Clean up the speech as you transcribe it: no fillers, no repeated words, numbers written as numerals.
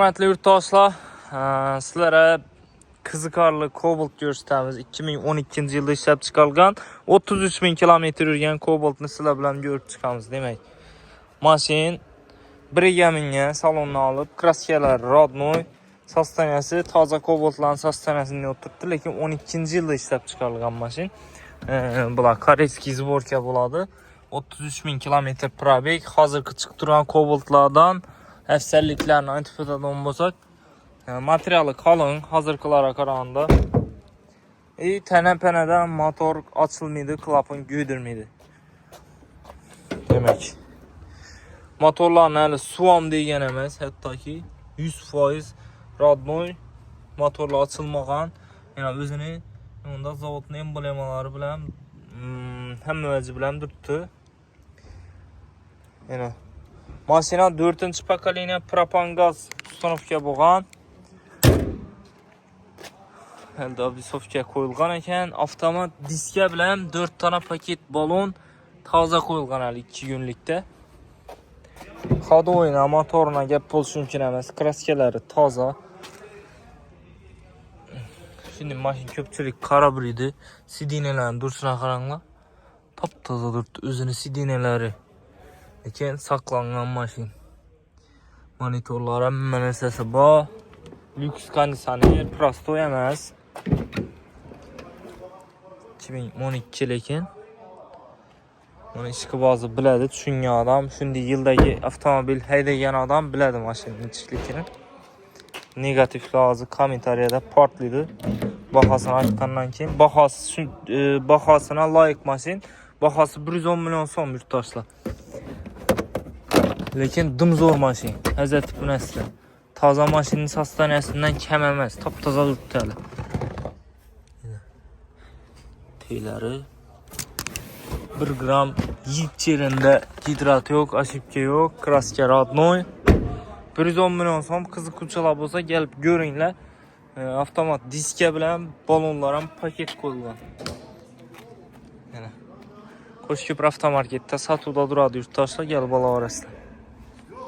Hörmətli yurtdaşlar, sizlərə qiziqarlı Cobalt göstərimiz 2012-ci ildə işləb çıxarılған 33.000 kilometr yürüyən Cobalt'ını sizlər bilən görüb çıxamız demək. Maşin 1 minə salonuna alıb, kraskalar Radnoy, sastaniyası taza Cobalt'ların sastaniyasını oturtdu. Lakin 12-ci ildə işləb çıxarılған maşin. Bunlar Koreyski zborka buladı. 33.000 kilometr probeg, hazırki çıxıb duran Cobalt'lardan əfsəlliklərini antifada olmasaq, materialı kalın, hazırkılara qarağında. Tənə-pənədə motor açılmıydı, klapın güydürmüydü. Demək. Motorların əli suam deyən əməz, hətta ki 100% Radnoy motorla açılmağın, yəni özünü onda zavodun emblemaları biləm, həm müvəzi biləm durtdu. Yəni maşina 4-cü pokoleniya propan qaz ustanovka bo'lgan. Əldə visovka qoyulğan ekan, avtomat diska bilan 4 dana paket balon taza qoyulğan hələ 2 günlükdə. Xodoyuna, motoruna gəp bo'lsin mümkün emas. Kraskalari taza. Şimdi maşin köpçülük qara bir idi. Sidinələrin duruşuna qaranglar. Taptaza durdu özünü sidineləri. Lakin saqlanğan maşin. Monitorlara məndən səsi bax. Lüks kondisioner, prostoy emas. 2012 lekin. Onu işqibazı bilədi, düşünən adam, şimdi yıldagi avtomobil haydagan adam bilədi maşının içlikini. Negativ lazı kommentariyada partlıydı. Bahasını açqandan keyin bahasına layık maşin. Bahası 110 milyon son yurtdaşlar. Lakin dımzor maşin. Həzrət bu nəsli. Taza maşinin sastaniyasından kəm emas. Taptaza durdu hələ. Teyləri 1 gram yiyip yerində hidrat yok, aşıbke yok. Kraska Radnoy. 110 milyon son kızı kuçalab olsa gəlib görünlər. Avtomat diske bilən balonlara paket qoyulğan. Yəni Qoşköprü avtomarketdə satuda duradı yurtdaşlar, gəlib ala arasında.